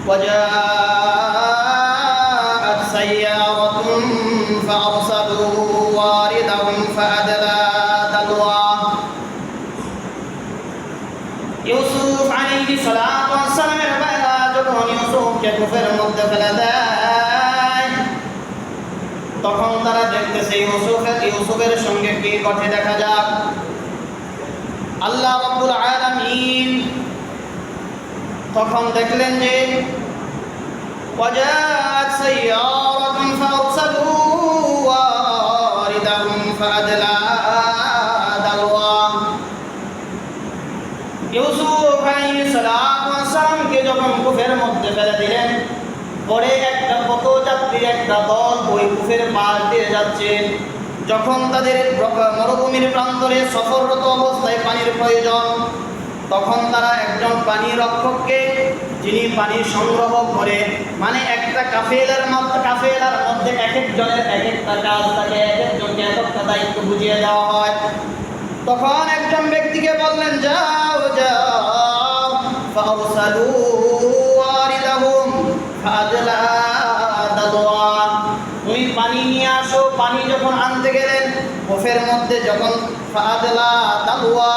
وجاءت سيارة فأرسلوا واردهم فأدلى دلوه ইউসুফ আলাইহিস সালাতু ওয়াস সালামের বাইরা যখন ইউসুফকে কুফের মধ্যে ফেলে দেয় তখন তারা দেখতেছে ইউসুফের সঙ্গে কি ঘটে দেখা যাক। আল্লাহ রাব্বুল আলামিন তখন দেখলেন যে ওয়াজাত সাইয়ারাতুন ফাআরসালু ওয়ারিদাহুম ফাআদলা দালওয়া। ইউসুফ আলাইহিস সালামকে যখন কুফের মধ্যে ফেলে দিলেন, পরে একটা পথযাত্রীর একটা দল ওই কুফের পাশ দিয়ে যাচ্ছে। যখন তাদের মরুভূমির প্রান্তরে সফররত অবস্থায় পানির প্রয়োজন, তখন তারা একজন পানি রক্ষককে, যিনি পানি সংগ্রহ করে, মানে একটা কাফেলার মধ্যে এক একজনের এক একটা কাজ থাকে, এক একজনকে এক একটা দায়িত্ব বুঝিয়ে দেওয়া হয়। তখন একজন ব্যক্তিকে বললেন, যাও যাও ফাউসালু ওয়ারিদাহুম ফাআদলা দালওয়া, তুমি পানি নিয়ে আসো। পানি যখন আনতে গেলেন কুফের মধ্যে, যখন ফাআদলা দালওয়া,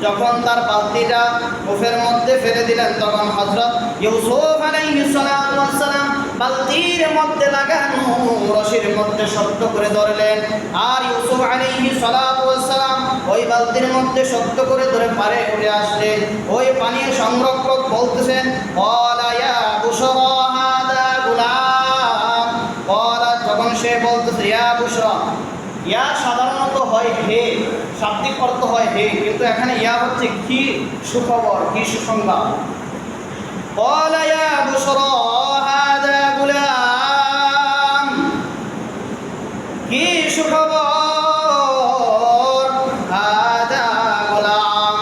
যখন তার বালতিটা কুফের মধ্যে ফেলে দিলেন, তখন হযরত ইউসুফ আলাইহিস সালাম বালতির মধ্যে লাগানো রশির মধ্যে শক্ত করে ধরলেন। আর ইউসুফ আলাইহিস সালাম ওই বালতির মধ্যে শক্ত করে ধরে পারে উঠে আসলেন। ওই পানির সংরক্ষক বলতেছেন, ক্বালা ইয়া বুশরা হাদা গুলাম, ক্বালা, যখন সে বলতেছে ইয়া বুশরা, ইয়া সাধারণত হয় হে, শাব্দিক অর্থ হয় হে, কিন্তু এখানে ইয়া হচ্ছে কি সুখবর, কি সুসংবাদ। ক্বালা ইয়া বুশরা হাদা গুলাম, কি সুখবর, হাদা গুলাম,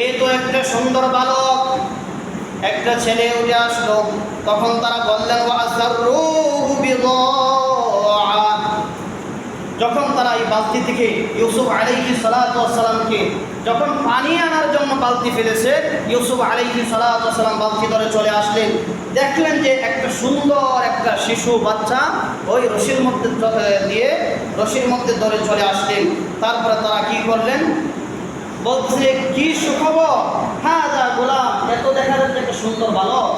এই তো একটা সুন্দর বালক, একটা ছেলে উঠে আসলো। তখন তারা বললেন ওয়াসাররুহু বিদাআ, যখন তারা এই বালতি থেকে ইউসুফ আলাইহিস সালামকে যখন পানি আনার জন্য বালতি ফেলেছে, ইউসুফ আলাইহিস সালাম বালতি ধরে চলে আসলেন। দেখলেন যে একটা সুন্দর একটা শিশু বাচ্চা ওই রশির মধ্যে ধরে চলে আসলেন। তারপরে তারা কি করলেন, বলছে কি সুখবর, হ্যাঁ যা গোলাম, এত দেখা যাচ্ছে একটা সুন্দর বালক।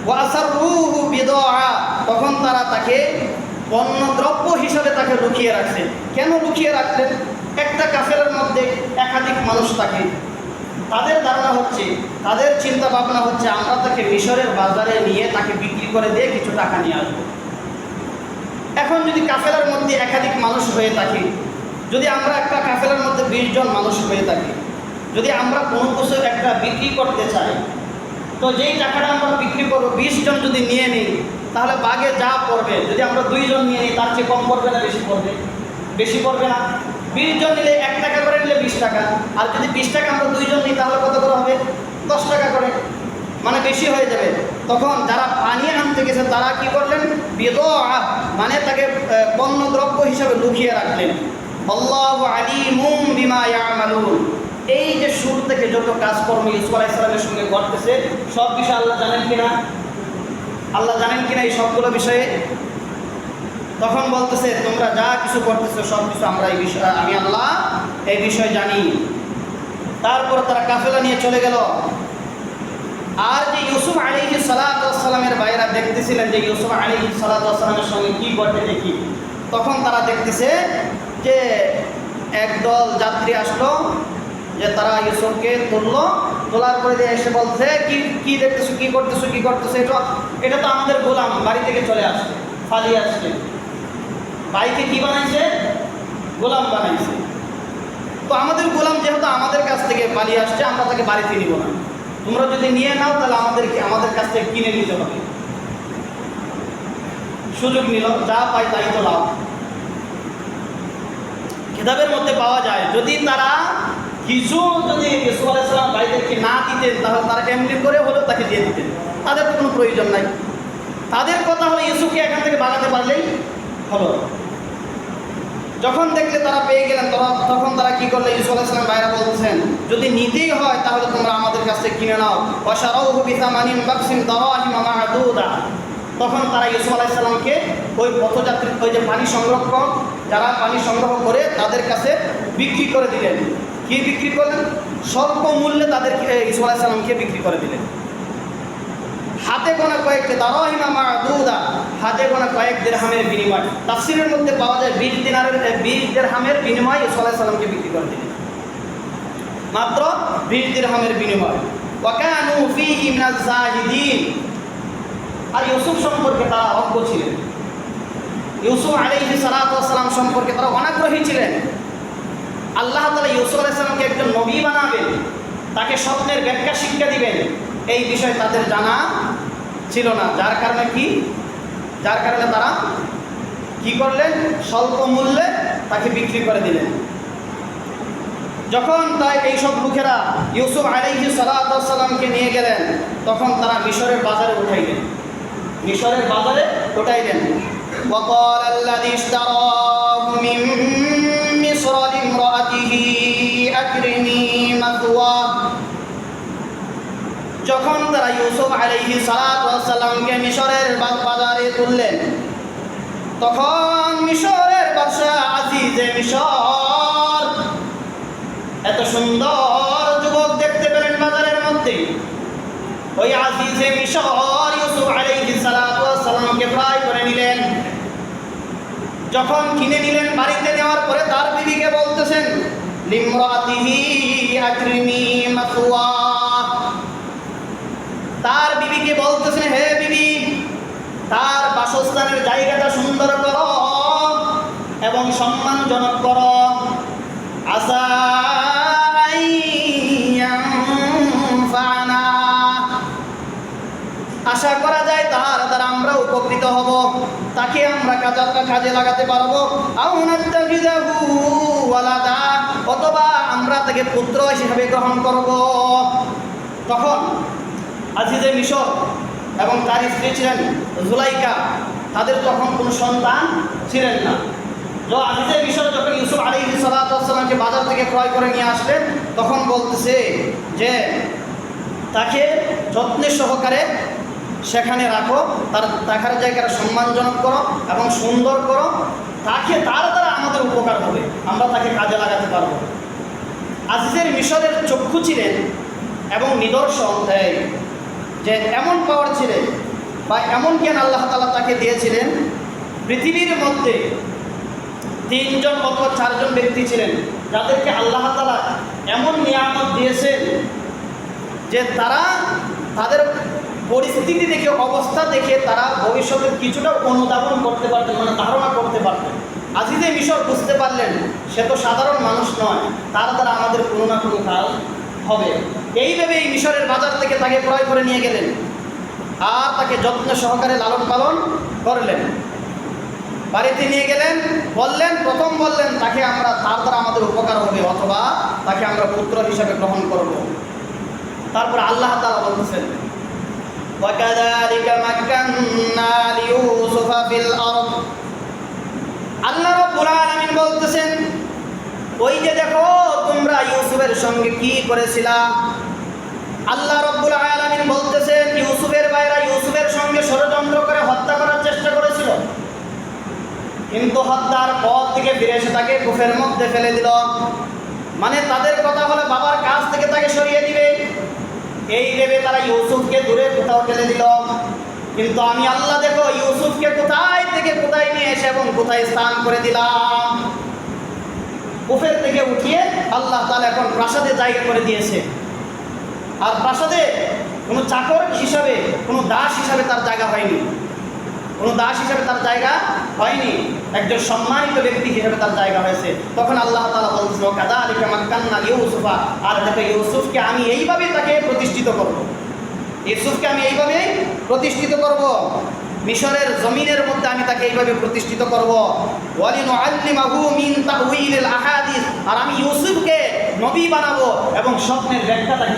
ওয়াসাররুহু বিদাআ, তখন তারা তাকে পণ্যদ্রব্য হিসাবে তাকে লুকিয়ে রাখছেন। কেন লুকিয়ে রাখলেন? একটা কাফেলার মধ্যে একাধিক মানুষ থাকে, তাদের ধারণা হচ্ছে, তাদের চিন্তা ভাবনা হচ্ছে আমরা তাকে মিশরের বাজারে নিয়ে তাকে বিক্রি করে দিয়ে কিছু টাকা নিয়ে আসবো। এখন যদি কাফেলার মধ্যে একাধিক মানুষ হয়ে থাকে, যদি আমরা একটা কাফেলার মধ্যে 20 জন মানুষ হয়ে থাকি, যদি আমরা কোনো কিছু একটা বিক্রি করতে চাই, তো যেই টাকাটা আমরা বিক্রি করবো 20 জন যদি নিয়ে নিই, তাহলে বাগে যা পড়বে, যদি আমরা 2 জন নিয়ে নিই তার চেয়ে কম পড়বে না বেশি পড়বে? বেশি পড়বে না। 20 জন নিলে 1 টাকা করে নিলে 20 টাকা, আর যদি 20 টাকা আমরা 2 জন নিই তাহলে কত করে হবে? 10 টাকা করে, মানে বেশি হয়ে যাবে। তখন যারা পানি আনতে গেছে তারা কি করলেন, বিদাআ, মানে তাকে পণ্যদ্রব্য হিসাবে লুকিয়ে রাখলেন। আল্লাহু আলিমুম বিমা ইয়ামালুন, এই যে শুরু থেকে যত কাজকর্ম ইউসুফ আলাইহিস সালামের সঙ্গে ঘটতেছে সব বিষয় আল্লাহ জানেন কিনা? আল্লাহ জানেন কিনা এই সবগুলো বিষয়ে? তখন বলতেছে তোমরা যা কিছু করতেছো সব কিছু আমরা এই বিষয়, আমি আল্লাহ এই বিষয় জানি। তারপর তারা কাফেলা নিয়ে চলে গেল। আর যে ইউসুফ আলাইহিস সালামের ভাইরা দেখতেছিলেন যে ইউসুফ আলাইহিস সালামের সঙ্গে কি ঘটে দেখি, তখন তারা দেখতেছে যে একদল যাত্রী আসলো, যে তারা ইউসুফকে তোলার পরে দিয়ে এসে বলছে কি দেখতেছো, কি করতেছো, এটা তো আমাদের গোলাম, বাড়ি থেকে চলে আসছে, পালিয়ে আসছে। ভাইকে কি বানাইছে? গোলাম বানাইছে। তো আমাদের গোলাম যেহেতু আমাদের কাছ থেকে পালিয়ে আসছে, আমরা তাকে বাড়িতে নিব না, তোমরা যদি নিয়ে নাও তাহলে আমাদের কাছ থেকে কিনে নিতে হবে। সুযোগ নিল, যা পাই তাই তো লাভ। কিতাবের মধ্যে পাওয়া যায় যদি তারা কিছু যদি ইউসুফ আলাইহিস সালাম ভাইদেরকে না দিতেন তাহলে তারা এমনি করে হলেও তাকে দিয়ে দিতেন, তাদের তো কোনো প্রয়োজন নাই। তাদের কথা হলো ইউসুফকে এখান থেকে বাগাতে পারলেই হলো। যখন দেখলে তারা পেয়ে গেলেন তখন তারা কি করলেন? ইউসুফ আলাইহিস সালাম ভাইরা বলতেছেন, যদি নিতেই হয় তাহলে তোমরা আমাদের কাছ থেকে কিনে নাও। ওয়াশারাউহু বিসামানিন বাকসিন দারাহিমা মা'দুদা। তখন তারা ইউসুফ আলাইহিস সালামকে ওই পথযাত্রী, ওই যে পানি সংরক্ষক যারা পানি সংগ্রহ করে তাদের কাছে বিক্রি করে দিলেন। কি বিক্রি করলেন? স্বল্প মূল্যে তাদেরকে ইউসুফ আলাইহিস সালামকে বিক্রি করে দিলেন। হাতে গোনা কয়েকটি দারাহিমা মা'দুদা, হাতে গোনা কয়েক দিরহামের বিনিময়। তাফসীরের মধ্যে পাওয়া যায় 20 দিরহামের বিনিময়ে ইউসুফ আলাইহিস সালামকে বিক্রি করে দিলেন, মাত্র 20 দিরহামের বিনিময়। ওয়া কানু ফীহি মিনাজ জাহিদিন। আর ইউসুফ সম্পর্কে তারা অজ্ঞ ছিলেন, ইউসুফ আলাইহিস সালাতু ওয়াস সালাম সম্পর্কে তারা অনাগ্রহী ছিলেন। আল্লাহ তাআলা ইউসুফ আলাইহিস সালামকে একজন নবী বানাবেন, তাকে স্বপ্নের ব্যাখ্যা শিক্ষা দিবেন, এই বিষয় তাদের জানা ছিল না। যার কারণে তারা কি করলেন? স্বল্প মূল্যে তাকে বিক্রি করে দিলেন। যখন তাই এইসব লোকেরা ইউসুফ আলাইহিস সালাতু ওয়াস সালামকে নিয়ে গেলেন, তখন তারা মিশরের বাজারে উঠাইলেন। وقال الذي اشتراه من مصر لامرأته أكرمي مثواه। যখন তারা ইউসুফ আলাইহিস সালাতু ওয়াস সালামকে মিশরের বাজারে তুললেন, তখন মিশরের বাদশা আজিজে মিশর এত সুন্দর যুবক দেখতে পেলেন বাজারের মধ্যে। ওই আজিজে মিশর ইউসুফ আলাইহিস সালাতু ওয়াস সালামকে ক্রয় করে নিলেন। যখন কিনে নিলেন, বাড়িতে নেওয়ার পরে তার বিবিকে বলতেছেন, লিমরাতিহি আকরিমি মাসওয়া। তার বিবিকে বলতেছেন, হে বিবি, তার বাসস্থানের জায়গাটা সুন্দর করো এবং সম্মানজনক করো। আসা আশা করা যায় তার দ্বারা আমরা উপকৃত হব, তাকে আমরা কাজে লাগাতে পারবো। অথবা আমরা তাকে পুত্র হিসেবে গ্রহণ করব। তখন আজিজে মিশর এবং তার স্ত্রী ছিলেন জুলাইকা, তাদের তখন কোনো সন্তান ছিলেন না। আজিজে মিশর যখন ইউসুফ আলাইহিস সালাতু ওয়াস সালামকে বাজার থেকে ক্রয় করে নিয়ে আসলেন, তখন বলতেছে যে তাকে যত্নের সহকারে সেখানে রাখো, তার থাকার জায়গাটা সম্মানজনক করো এবং সুন্দর করো, তার দ্বারা আমাদের উপকার হবে, আমরা তাকে কাজে লাগাতে পারবো। আজিজের মিশরের চক্ষু ছিলেন এবং নিদর্শন দেয় যে এমন পাওয়ার ছিলেন বা এমন জ্ঞান আল্লাহ তাআলা তাকে দিয়েছিলেন। পৃথিবীর মধ্যে 3 জন অথবা 4 জন ব্যক্তি ছিলেন যাদেরকে আল্লাহ তাআলা এমন নিয়ামত দিয়েছেন যে তারা তাদের পরিস্থিতি দেখে, অবস্থা দেখে তারা ভবিষ্যতের কিছুটা অনুধাবন করতে পারতেন, মানে ধারণা করতে পারতেন। আজিজে মিশর বুঝতে পারলেন সে তো সাধারণ মানুষ নয়, তার দ্বারা আমাদের কোনো না কোনো কাজ হবে। এইভাবে এই মিশরের বাজার থেকে তাকে ক্রয় করে নিয়ে গেলেন আর তাকে যত্ন সহকারে লালন পালন করলেন। বাড়িতে নিয়ে গেলেন, প্রথম বললেন তাকে তার দ্বারা আমাদের উপকার হবে অথবা তাকে আমরা পুত্র হিসাবে গ্রহণ করব। তারপর আল্লাহ তাআলা বলতেছেন, وَكَذَلِكَ مَكَّنَّا لِيُوسُفَ فِي الْأَرْضِ। আল্লাহ রাব্বুল আলামিন বলতেছেন, ওই যে দেখো তোমরা ইউসুফের সঙ্গে কি করেছিলা। আল্লাহ রাব্বুল আলামিন বলতেছেন, ইউসুফের ভাইরা ইউসুফের সঙ্গে ষড়যন্ত্র করে হত্যা করার চেষ্টা করেছিল, কিন্তু হত্যার পথ থেকে ফিরে এসে তাকে কুফের মধ্যে ফেলে দিল। মানে তাদের কথা হলো বাবার কাছ থেকে তাকে সরিয়ে দিবে, এই ভেবে তারা ইউসুফকে দূরে কোথাও ফেলে দিল। কিন্তু আমি আল্লাহ দেখো ইউসুফকে কোথায় থেকে কোথায় নিয়ে এসে এবং কোথায় স্থান করে দিলাম। কুফের থেকে উঠিয়ে আল্লাহ তাআলা এখন প্রাসাদে জায়গা করে দিয়েছে। আর প্রাসাদে কোনো চাকর হিসাবে, কোনো দাস হিসাবে তার জায়গা হয়নি, একজন সম্মানিত ব্যক্তি হিসেবে তার জায়গা হয়েছে। তখন আল্লাহ তাআলা বলছেন, কাযালিকা মাক্কান্না লিইউসুফা। আর দেখো ইউসুফকে আমি এইভাবে তাকে প্রতিষ্ঠিত করব, মিশরের জমিনের মধ্যে আমি তাকে এইভাবে প্রতিষ্ঠিত করব। ওয়ালিনুআল্লিমাহু মিন তাউইলিল আহাদিস। আর আমি ইউসুফকে নবী বানাবো এবং স্বপ্নের ব্যাখ্যা তাকে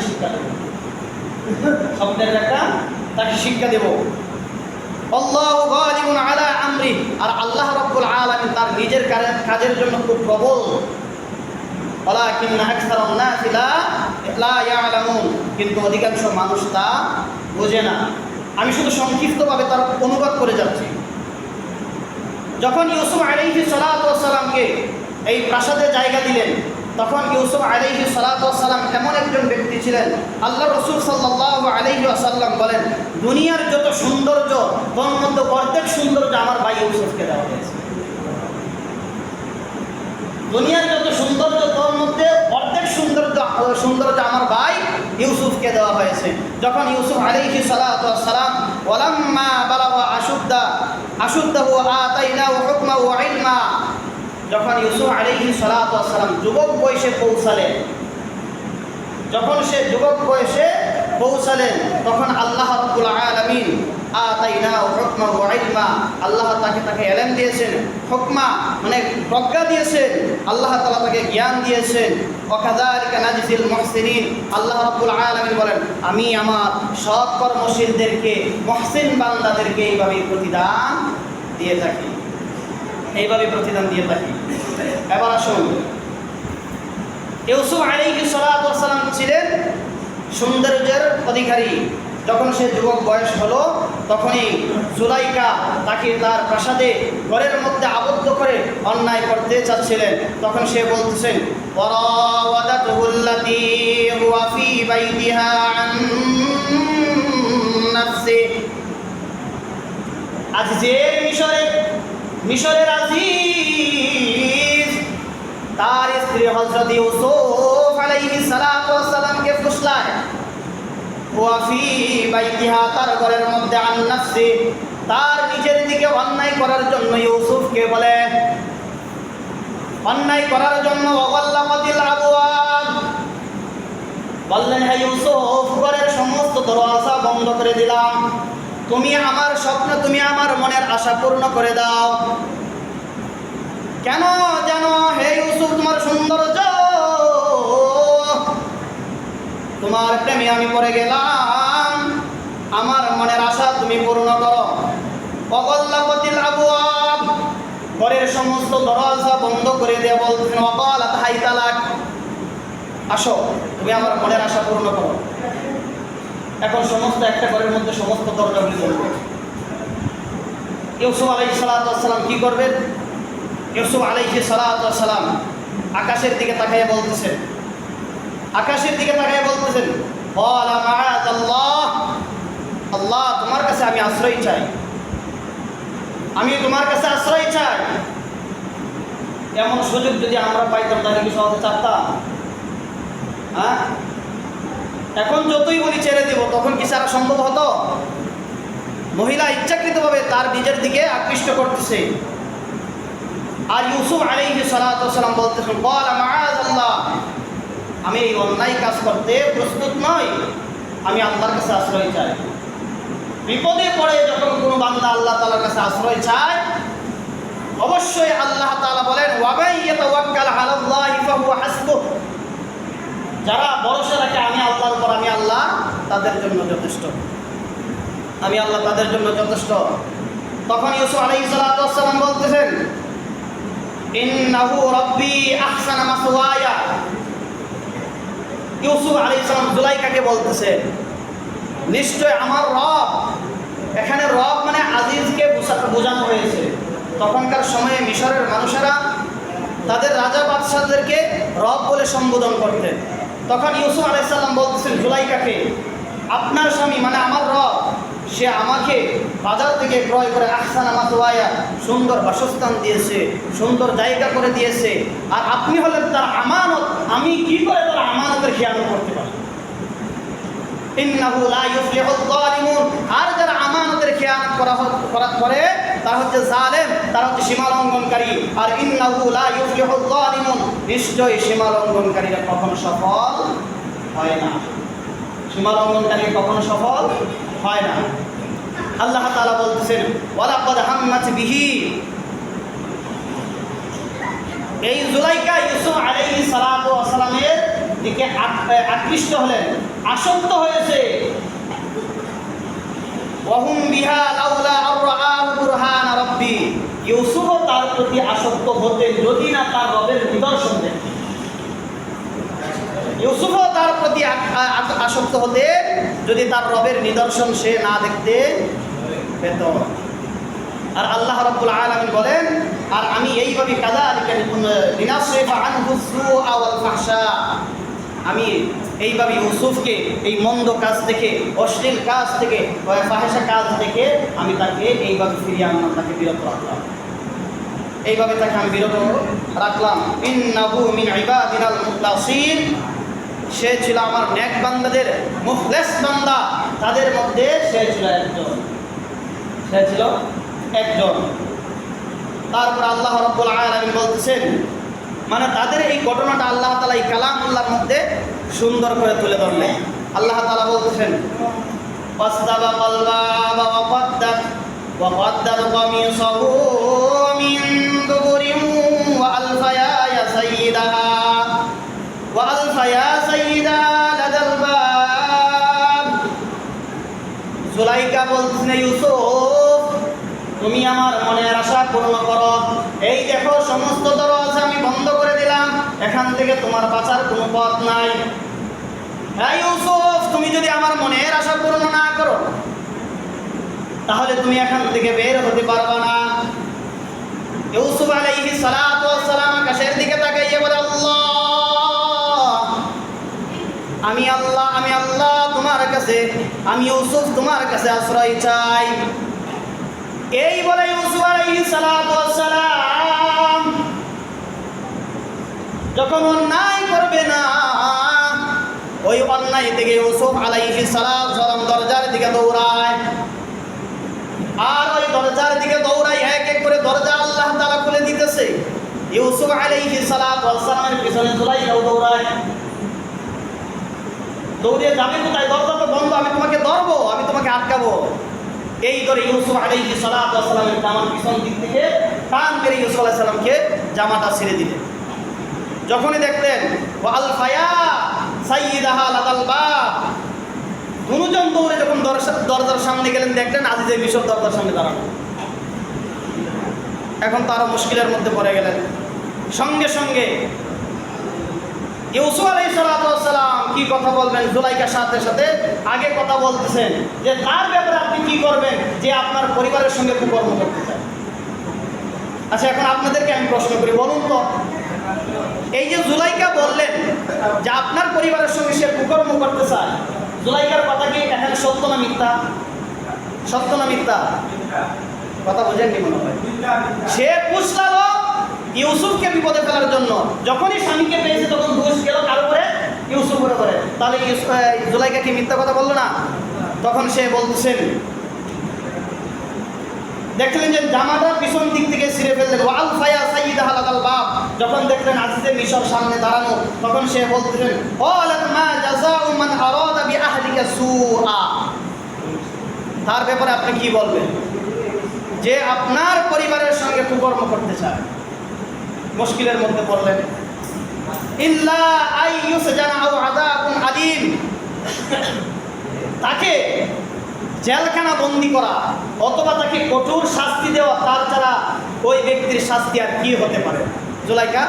শিক্ষা দেব। আল্লাহু গালিবুন আলা আমরি, আর আল্লাহ রাব্বুল আলামিন তার নিজের কাজের জন্য খুব প্রবল। ওয়ালাকিন্না আকসারান নাসি লা ইয়ালামুন, কিন্তু অধিকাংশ মানুষ তা বোঝে না। আমি শুধু সংক্ষিপ্তভাবে তার অনুবাদ করে যাচ্ছি। যখন ইউসুফ আলাইহিস সালাতু ওয়াস সালামকে এই প্রাসাদে জায়গা দিলেন, তখন ইউসুফ আলাইহিস সালাতু ওয়াস সালাম এমন একজন ব্যক্তি ছিলেন, আল্লাহ রাসূল সাল্লাল্লাহু আলাইহি ওয়াসাল্লাম বলেন, দুনিয়ার যত সৌন্দর্য তোর মধ্যে অর্ধেক সৌন্দর্য আমার ভাই ইউসুফকে দেওয়া হয়েছে। দুনিয়ার যত সৌন্দর্য তোর মধ্যে অর্ধেক সৌন্দর্য আমার ভাই ইউসুফকে দেওয়া হয়েছে। যখন ইউসুফ আলাইহিস সালাতু ওয়াস সালাম ওয়ালাম্মা বালাগা আশুদ্দাহু আতাইনাহু হুকমা ওয়া ইলমা, যখন ইউসুফ আলাইহিস সালাতু ওয়াস সালাম যুবক বয়সে পৌঁছালেন, যখন সে যুবক বয়সে পৌঁছালেন, তখন আল্লাহ রাব্বুল আলামিন আতাইনাহু হুকমা ওয়া ইলমা, আল্লাহ তাকে ইলম দিয়েছেন, হুকমা মানে প্রজ্ঞা দিয়েছেন, আল্লাহ তাআলা তাকে জ্ঞান দিয়েছেন। ওয়া কাযালিকা নাজজিল মুহসিনিন, আল্লাহ রাব্বুল আলামিন বলেন, আমি আমার সৎ কর্মশীলদেরকে, মুহসিন বান্দাদেরকে এইভাবে প্রতিদান দিয়ে থাকি, এইভাবে প্রতিদান দিয়ে থাকি। এবার আসুন, ইউসুফ আলাইহিস সালাতু ওয়াস সালাম ছিলেন সৌন্দর্যের অধিকারী। যখন সে যুবক বয়স হলো, তখনই জুলাইকা তাকে তার প্রাসাদে ঘরের মধ্যে আবদ্ধ করে অন্যায় করতে চাচ্ছিলেন। তখন সে বলতেছেন, ওয়ারাওয়াদাতুহুল্লাতী হুয়া ফী বাইতিহা আন নাফসি, আজ যে মিশরের আজিজ তার স্ত্রী হযরত ইউসুফ আলাইহিস সালাতু ওয়াস সালামকে ফুসলায়, ওয়া ফী বাইতিহা তার ঘরের মধ্যে আন নাফসি তার নিজের দিকে অন্যায় করার জন্য ইউসুফকে বলে, অন্যায় করার জন্য ওয়াগাল্লাকাতিল আবওয়াব, বললেন, হে ইউসুফ, ঘরের সমস্ত দরজা বন্ধ করে দিলাম, তুমি আমার স্বপ্ন, তুমি আমার মনের আশা পূর্ণ করে দাও। কেন জানো হে ইউসুফ, তোমার সৌন্দর্য, তোমার প্রেমে আমি পড়ে গেলাম, আমার মনের আশা তুমি পূর্ণ করো। ওয়াগাল্লাকাতিল আবওয়াব, ঘরের সমস্ত দরজা বন্ধ করে দিয়ে বলতেন, ওয়াকালাত হাইতা লাক, আসো তুমি আমার মনের আশা পূর্ণ করো। এখন সমস্ত একটা ঘরের মধ্যে সমস্ত দরজাগুলি বন্ধ। ইউসুফ আলাইহিস সালাতু ওয়াস সালাম কি করবেন? ইউসুফ আলাইহিস সালাতু ওয়াস সালাম আকাশের দিকে তাকিয়ে বলতেছেন, ক্বালা মাআযাল্লাহ, আল্লাহ তোমার কাছে আমি আশ্রয় চাই, আমি তোমার কাছে আশ্রয় চাই। এমন সুযোগ যদি আমরা পাইতাম তাহলে কি সহজে চাপতাম? হ্যাঁ, এখন যতই বলি ছেড়ে দেব, তখন কি সারা সম্ভব হতো? মহিলা ইচ্ছাকৃতভাবে তার নিজের দিকে আকৃষ্ট করতেছে। আর ইউসুফ আলাইহিস সালাতু ওয়াস সালাম বলতেছেন, ক্বালা মাআযাল্লাহ, আমি এই অন্যায় কাজ করতে প্রস্তুত নই, আমি আল্লাহর কাছে আশ্রয় চাই। বিপদে পড়ে যখন কোনো বান্দা আল্লাহ তাআলার কাছে আশ্রয় চায়, অবশ্যই আল্লাহ তাআলা বলেন, ওয়া মান ইয়াতাওয়াক্কাল আলাল্লাহি ফাহুয়া হাসবুহ, যারা ভরসা রাখে আমি আল্লাহর উপর, আমি আল্লাহ তাদের জন্য যথেষ্ট, আমি আল্লাহ তাদের জন্য যথেষ্ট। তখন ইউসুফ আলাইহিস সালাতু ওয়াস সালাম বলতেছেন, ইন্নাহু রাব্বি আহসানা মাসওয়ায়া, ইউসুফ আলাইহিস সালাম জুলাইকাকে বলতেছে, নিশ্চয় আমার রব, এখানে রব মানে আজিজকে বোঝানো হয়েছে। তখনকার সময়ে মিশরের মানুষেরা তাদের রাজা বাদশাহদেরকে রব বলে সম্বোধন করতেন। তখন ইউসুফ আলাইহিস সালাম বলতেছেন জুলাইকাকে, আপনার স্বামী মানে আমার রব, সে আমাকে বাজার থেকে ক্রয় করে আহসানা মাসওয়ায়া, সুন্দর বাসস্থান দিয়েছে, সুন্দর জায়গা করে দিয়েছে, আর আপনি হলেন তার আমানত, আমি কি করে তার আমানতের খেয়ানত করতে পারি? ইন্নাহু লা ইউফলিহুল যালিমুন, আর যারা আমানতের খেয়ানত করে তারা হচ্ছে জালেম, তারা হচ্ছে সীমা লঙ্ঘনকারী। আর ইন্নাহু লা ইউফলিহুল যালিমুন, নিশ্চয়ই সীমা লঙ্ঘনকারীরা কখনো সফল হয় না, সীমা লঙ্ঘনকারী কখনো সফল হয় না। আল্লাহ তাআলা বলতেছেন, ওয়ালাকাদ হাম্মাত বিহি, এই জুলাইকা ইউসুফ আলাইহিস সালাতু ওয়াস সালামের দিকে আকৃষ্ট হলেন, আসক্ত হয়েছে। ওয়াহুম বিহা লাউলা প্রতি আসক্ত হতেন যদি না তার রবের নিদর্শন দেন। ইউসুফও তার প্রতি আসক্ত হতেন যদি তার রবের নিদর্শন সে না দেখতে পেত। আর আল্লাহ রাব্বুল আলামিন বলেন, আর আমি এইভাবে কাযালিকা লিনাসরিফা আনহু সুআ ওয়াল ফাহশা, আমি এইভাবে ইউসুফকে এই মন্দ কাজ থেকে, অশ্লীল কাজ থেকে, ফাহেশা কাজ থেকে আমি তাকে এইভাবে ফিরিয়ে আনলাম, তাকে বিরত রাখলাম, এইভাবে তাকে আমি বিরত রাখলাম। ইন্নাহু মিন ইবাদিনাল মুখলাসিন, সে ছিল আমার নেক বান্দাদের মুখলেস বান্দা, তাদের মধ্যে সে ছিল একজন। তারপর আল্লাহ রাব্বুল আলামিন বলতেছেন, মানে তাদের এই ঘটনাটা আল্লাহ তাআলা এই কালামুল্লাহর মধ্যে সুন্দর করে তুলে ধরলেন। আল্লাহ তাআলা বলতেছেন, ফাসতাবাকাল বাবা ওয়া কদ্দার কামিসাহু মিন দুবুরিন ওয়া আলফা ইয়া সাইয়্যিদাহা লাদাল বাব। জুলাইকা বলতেছেন, ইউসুফ তুমি আমার মনের আশা পূর্ণ করো, এই দেখো সমস্ত দরজা আমি বন্ধ করে দিলাম, এখান থেকে তোমার বাঁচার কোনো পথ নাই। হ্যাঁ ইউসুফ, তুমি যদি আমার মনের আশা পূর্ণ না করো তাহলে তুমি এখান থেকে বের হতে পারবে না। ইউসুফ আলাইহিস সালাতু ওয়াস সালাম আকাশের দিকে তাকাইয়ে বলে, আমি আল্লাহ তোমার কাছে, আমি ইউসুফ তোমার কাছে আশ্রয় চাই। এই বলে ইউসুফ আলাইহিস সালাতু ওয়াস সালাম যখন অন্যায় করবে না, ওই অন্যায় থেকে ইউসুফ আলাইহিস সালাম দরজার দিকে দৌড়ায়, আর ওই দরজার দিকে দৌড়ায়, এক এক করে দরজা আল্লাহ তাআলা খুলে দিতেছে। ইউসুফ আলাইহিস সালামের পিছনে জুলাইখাও দৌড়ায়, দৌড়িয়ে যাবে কোথায়? দরজা তো বন্ধ, আমি তোমাকে ধরবো, আমি তোমাকে আটকাবো। এই ধরে ইউসুফ আলাইহিস সালামের জামার পিছন দিক থেকে টান করে ইউসুফ আলাইহিস সালামকে জামাটা ছেড়ে দিলেন। যখনই দেখলেন ওয়া আলফা ইয়া সাইয়্যিদাহা লাদাল বাব, দুজন দৌড়ে যখন দরজার সামনে গেলেন, দেখলেন আজিজে মিশর দরজার সামনে দাঁড়ানো। এখন তারা মুশকিলের মধ্যে পড়ে গেলেন। সঙ্গে সঙ্গে ইউসুফ আলাইহিস সালাম কি কথা বলবেন? জুলাইখার সাথে সাথে আগে কথা বলতেছেন যে তার ব্যাপারে আপনি কি করবেন, যে আপনার পরিবারের সঙ্গে কুকর্ম করতে চান। আচ্ছা, এখন আপনাদেরকে আমি প্রশ্ন করি, বলুন তো, এই যে জুলাইখা বললেন যে আপনার পরিবারের সঙ্গে সে কুকর্ম করতে চায়, জুলাইখার কথা কি এখানে সত্য না মিথ্যা? সত্য না মিথ্যা? কথা বোঝেননি মনে হয়। সে পুষলালো ইউসুফকে বিপদে ফেলার জন্য, যখনই স্বামীকে পেয়েছে তখন দোষ গেল কার উপরে? ইউসুফের উপরে। তাহলে জুলাইখা কি মিথ্যা কথা বললো না? তখন সে বলতেছেন, দেখলেন যে জামাটা পিছন দিক থেকে ছিঁড়ে ফেললেন। ওয়া আলফা ইয়া সাইয়্যিদাহা লাদাল বাব, যখন দেখলেন আজিজে মিশর সামনে দাঁড়ানো, তখন সে বলতেছেন, ক্বালাত মা জাযাউ মান আরাদা বিআহলিকা সুআ, তার ব্যাপারে আপনি কি বলবেন যে আপনার পরিবারের সঙ্গে কুকর্ম করতে চায়? মুশকিলের মধ্যে পড়লেন। ইল্লা আইয়ুসজানা আও আযাবুন আলীম, তাকে জেলখানা বন্দি করা অথবা তাকে কঠোর শাস্তি দেওয়া, তার ছাড়া ওই ব্যক্তির শাস্তি আর কি হতে পারে? জুলাইখা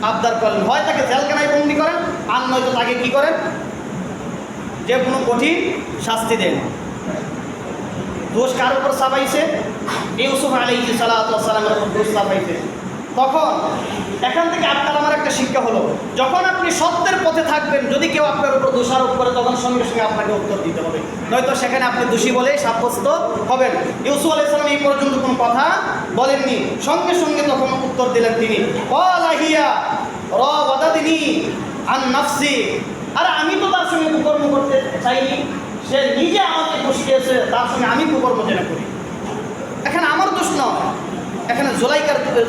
আবদার করলেন, হয় তাকে জেলখানায় বন্দি করেন, আর নয়তো তাকে কি করেন, যে কোনো কঠিন শাস্তি দেন। দোষ কার উপর চাপাইছে? ইউসুফ আলাইহিস সালামের উপর দোষ চাপাইছে। তখন এখান থেকে আপনার আমার একটা শিক্ষা হলো, যখন আপনি সত্যের পথে থাকবেন, যদি কেউ আপনার উপর দোষারোপ করে তখন সঙ্গে সঙ্গে আপনাকে উত্তর দিতে হবে, নয়তো সেখানে আপনি দোষী বলে সাব্যস্ত হবেন। ইউসুফ আলাইহিস সালাম এই পর্যন্ত কোনো কথা বলেননি, সঙ্গে সঙ্গে তখন উত্তর দিলেন তিনি, ক্বালা হিয়া রাওয়াদাতনি আন নাফসি, আরে আমি তো তার সঙ্গে কুকর্ম করতে চাইনি, সে নিজে আমাকে দোষ দিয়েছে, তার সঙ্গে আমি কুকর্ম যেন করি। এখানে আমার দোষ নয়, এখানে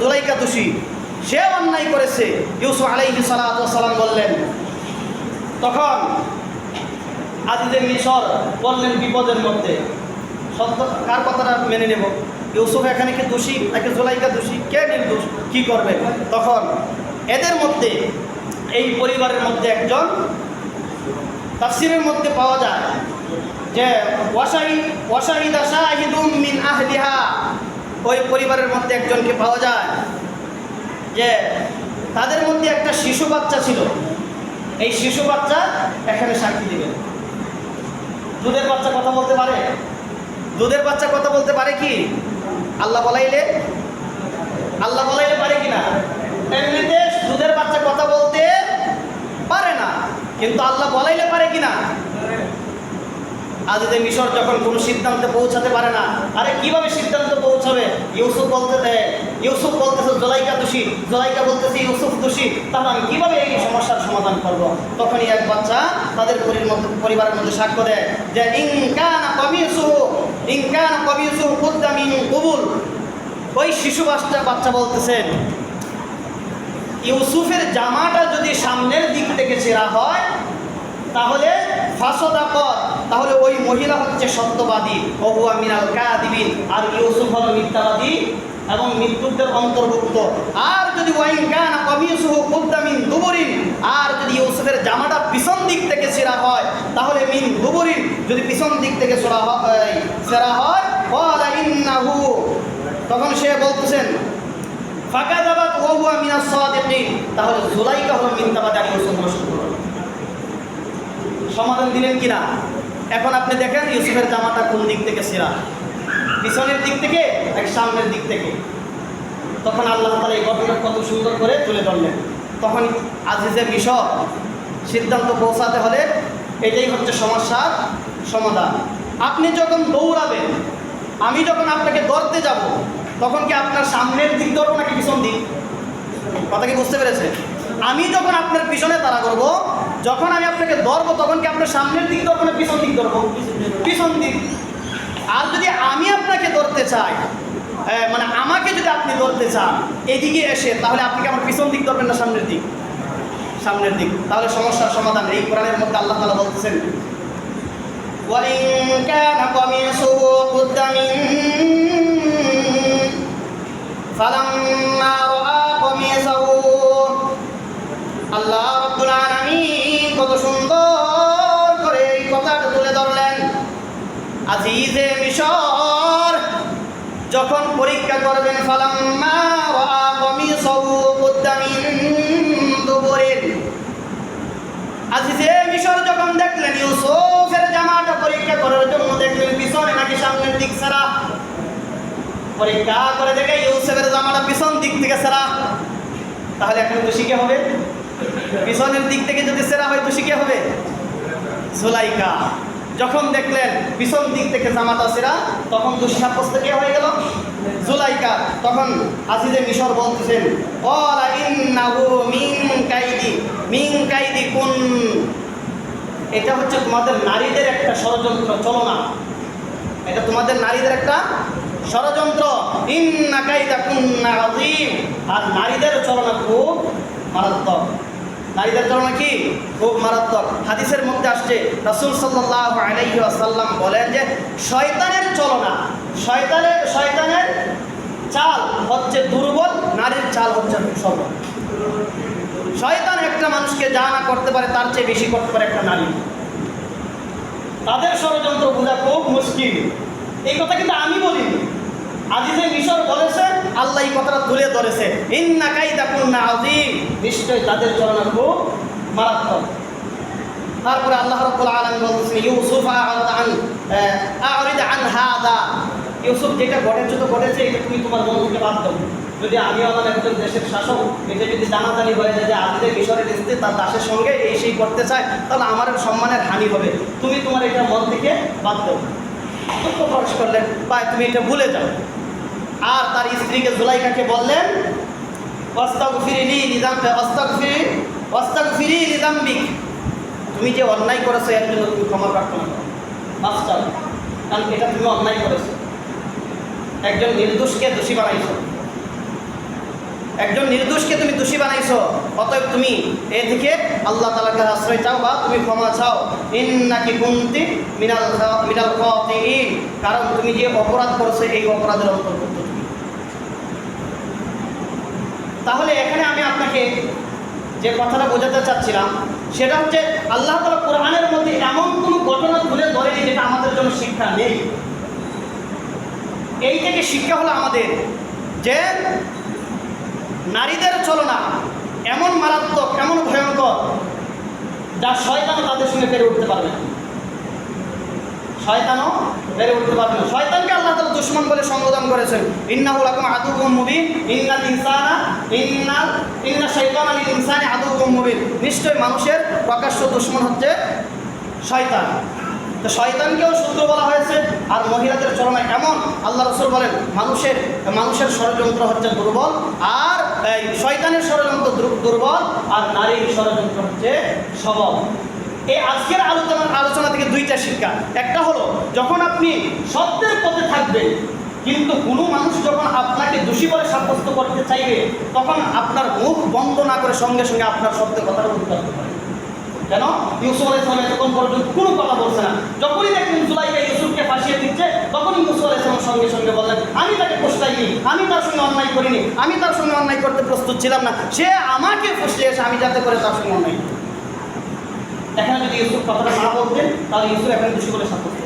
জুলাইখা দোষী, সে অন্যায় করেছে। ইউসুফ আলাইহিস সালাম বললেন, তখন আজিজে মিশর বললেন বিপদের মধ্যে, সত্য কার কথাটা মেনে নেব? ইউসুফ এখানে কি দোষী নাকি জুলাইখা দোষী? কে নির্দোষ? কি করবে? তখন এদের মধ্যে, এই পরিবারের মধ্যে একজন, তাফসীরের মধ্যে পাওয়া যায় যে ওয়াশাহিদা শাহিদুম মিন আহলিহা, ওই পরিবারের মধ্যে একজনকে পাওয়া যায় যে তাদের মধ্যে একটা শিশু বাচ্চা ছিল, এই শিশু বাচ্চা এখানে সাক্ষী দিবেন। দুধের বাচ্চা কথা বলতে পারে? দুধের বাচ্চা কথা বলতে পারে কি? আল্লাহ বলাইলে পারে কিনা? এমনিতে দুধের বাচ্চা কথা বলতে পারে না, কিন্তু আল্লাহ বলাইলে পারে কিনা? আজ যে মিশর যখন কোনো সিদ্ধান্তে পৌঁছাতে পারে না, আরে কিভাবে সিদ্ধান্ত পৌঁছাবে? ইউসুফ বলতেছে জুলাইকা দোষী, জুলাইকা বলতেছে ইউসুফ দোষী, তাহলে আমি কিভাবে এই সমস্যার সমাধান করব? তখনই এক বাচ্চা তাদের পরিবারের মধ্যে সাক্ষ্য দেয় যে ইনকানা কমিসুহু কুদ্দা মিন কুবুল। ওই শিশু বাচ্চা বলতেছেন, ইউসুফের জামাটা যদি সামনের দিক থেকে ছেঁড়া হয় তাহলে তাহলে ওই মহিলা হচ্ছে সত্যবাদী, ওহুয়া মিনাল কাযিবিন, আর ইউসুফ হলো মিথ্যাবাদী এবং মৃত্যুদের অন্তর্ভুক্ত। আর যদি ওয়াইন কানা কমিসুহু কুদ্দা মিন দুবুরিন, আর যদি ইউসুফের জামাটা পিছন দিক থেকে ছেঁড়া হয় তাহলে মিন দুবুরিন, যদি পিছন দিক থেকে ছেঁড়া হয় ক্বালা ইন্নাহু, তখন সে বলতেছেন ফাকাযাবাত ওয়া হুয়া মিনাস সাদিকিন, তাহলে জুলাইকা হলো মিথ্যাবাদী আর ইউসুফ হলো সত্যবাদী। সমাধান দিলেন কিনা? এখন আপনি দেখেন ইউসুফের জামাটা কোন দিক থেকে ছেঁড়া, পিছনের দিক থেকে নাকি সামনের দিক থেকে? তখন আল্লাহ তাআলা এই ঘটনা কত সুন্দর করে তুলে ধরলেন। তখন আজিজে মিশর সিদ্ধান্ত পৌঁছাতে হলে এটাই হচ্ছে সমস্যার সমাধান। আপনি যখন দৌড়াবেন, আমি যখন আপনাকে ধরতে যাব, তখন কি আপনার সামনের দিক ধরবো নাকি পিছন দিক? কথা কি বুঝতে পেরেছে? আমি যখন আপনার পিছনে তাড়া করব, যখন আমি আপনাকে ধরবো, তখন কি আপনার সামনের দিক ধরবো না পিছন দিক ধরবো? পিছন দিক। আর যদি আমি আপনাকে ধরতে চাই, মানে আমাকে যদি আপনি ধরতে চান এদিকে এসে, তাহলে আপনি কি আমার পিছন দিক ধরবেন না সামনের দিক? সামনের দিক। তাহলে সমস্যার সমাধান এই কোরআনের মধ্যে আল্লাহ তাআলা বলতেছেন ওয়াইন কানা কমিসুহু কুদ্দা মিন ফালাম্মা রাআ কমিসাহু, আল্লাহ রাব্বুল আলামিন কত সুন্দর করে এই কথাটা তুলে ধরলেন। আজিজে মিশর যখন পরীক্ষা করবেন, ফালাম্মা রাআ কমিসাহু কুদ্দা মিন দুবুরিন, আজিজে মিশর যখন দেখলেন ইউসুফের জামাটা পরীক্ষা করার জন্য দেখলেন পিছনে নাকি সামনের দিক ছেঁড়া, পরীক্ষা করে দেখে ইউসুফের জামাটা পিছন দিক থেকে ছেঁড়া, তাহলে এখন দোষী কে হবে? পিছনের দিক থেকে যদি ছেঁড়া হয় দোষী কে হবে? জুলাইকা। যখন দেখলেন পিছন দিক থেকে জামাটা ছেঁড়া, তখন দোষী সাব্যস্ত কে হয়ে গেল? জুলাইকা। তখন আজিজে মিশর বলতেছেন ক্বালা ইন্নাহু মিন কাইদিকুন, এটা হচ্ছে তোমাদের নারীদের একটা ষড়যন্ত্র, চলো না, এটা তোমাদের নারীদের একটা ষড়যন্ত্র। ইন্না কাইদাকুন্না আযীম, আর নারীদের চলনা খুব মারাত্মক। নারীদের চলনা কি? খুব মারাত্মক। হাদিসের মধ্যে আসছে রাসূল সাল্লাল্লাহু আলাইহি ওয়াসাল্লাম বলেন যে শয়তানের চলনা, শয়তানের চাল হচ্ছে দুর্বল, নারীর চাল হচ্ছে সবল। শয়তান একটা মানুষকে যা না করতে পারে তার চেয়ে বেশি করতে পারে একটা নারী। তাদের ষড়যন্ত্র বোঝা খুব মুশকিল। এই কথা কিন্তু আমি বলিনি, আজিজে মিশর বলেছে, আল্লাহ এই কথাটা তুলে ধরেছে, ইন্না কাইদাকুন্না আযীম, নিশ্চয় তাদের চলনা খুব মারাত্মক। তারপরে আল্লাহ রাব্বুল আলামিন বলছেন ইউসুফ আ'রিদ আন হাদা, ইউসুফ যেটা ঘটেছে তো ঘটেছে, এটা তুমি তোমার বন্ধুকে বাদ দাও। যদি আমি আমার একজন দেশের শাসক, এটা যদি জানাজানি হয়ে যায় যে আজিজে মিশরের স্ত্রী তার দাসের সঙ্গে এই সেই করতে চায়, তাহলে আমার সম্মানের হানি হবে, তুমি তোমার এটা মন থেকে বাদ দাও। দুঃখ প্রকাশ করলেন, বা তুমি এটা ভুলে যাও। আর তার স্ত্রীকে জুলাইকাকে বললেন ওয়াস্তাগফিরি লিযামবিক, তুমি যে অন্যায় করেছো এর জন্য তুমি ক্ষমা প্রার্থনা করো, মাফ চাও, কারণ এটা তুমি অন্যায় করেছো, একজন নির্দোষকে দোষী বানাইছো, একজন নির্দোষকে তুমি দোষী বানাইছো, অতএব তুমি এ থেকে আল্লাহ তাআলার কাছে আশ্রয় চাও বা তুমি ক্ষমা চাও। ইন্নাকি কুনতি মিনাল খাতিঈন, কারণ তুমি যে অপরাধ করেছো এই অপরাধের অন্তর্ভুক্ত তুমি। তাহলে এখানে আমি আপনাকে যে কথাটা বোঝাতে চাচ্ছিলাম সেটা হচ্ছে আল্লাহ তাআলা কোরআনের মধ্যে এমন কোনো ঘটনা তুলে ধরেনি যেটা আমাদের জন্য শিক্ষা নেই। এই থেকে শিক্ষা হলো আমাদের যে নারীদের ছলনা এমন মারাত্মক, এমন ভয়ঙ্কর, যা শয়তানও তাদের সঙ্গে পেরে উঠতে পারবে না। শয়তানও বেড়ে উঠতে পারবে না। শয়তানকে আল্লাহ তাআলা দুশমন বলে সম্বোধন করেছেন, ইন্নাহু লাকুম আদুউম মুবিন, ইন্না শাইতানা লিল ইনসানি আদুউম মুবিন। নিশ্চয়ই মানুষের প্রকাশ্য দুশমন হচ্ছে শয়তান। তো শয়তানকেও শত্রু বলা হয়েছে। আর মহিলাদের চলনা এমন, আল্লাহ রাসূল বলেন মানুষের ষড়যন্ত্র হচ্ছে দুর্বল, আর এই শয়তানের ষড়যন্ত্র দুর্বল, আর নারীর ষড়যন্ত্র হচ্ছে সবল। এই আজকের আলোচনা থেকে দুইটা শিক্ষা। একটা হলো, যখন আপনি সত্যের পথে থাকবেন, কিন্তু কোনো মানুষ যখন আপনাকে দোষী বলে সাব্যস্ত করতে চাইবে, তখন আপনার মুখ বন্ধ না করে সঙ্গে সঙ্গে আপনার সত্যের কথাটা উত্তর করতে পারে। কেন? ইউসুফ আলাইহিস সালাম এতক্ষণ পর্যন্ত কোনো কথা বলছে না। যখনই দেখলেন জুলাইখা ইউসুফকে ফাঁসিয়ে দিচ্ছে, তখনই ইউসুফ আলাইহিস সালাম সঙ্গে সঙ্গে বললেন, আমি তাকে পোষাইনি, আমি তার সঙ্গে অন্যায় করিনি, আমি তার সঙ্গে অন্যায় করতে প্রস্তুত ছিলাম না, সে আমাকে ফুসলিয়েছে, আমি যাতে করে তার সঙ্গে অন্যায় করি। এখানে যদি ইউসুফ কথাটা না বলতেন, তাহলে ইউসুফ এখানে দোষী বলে সাব্যস্ত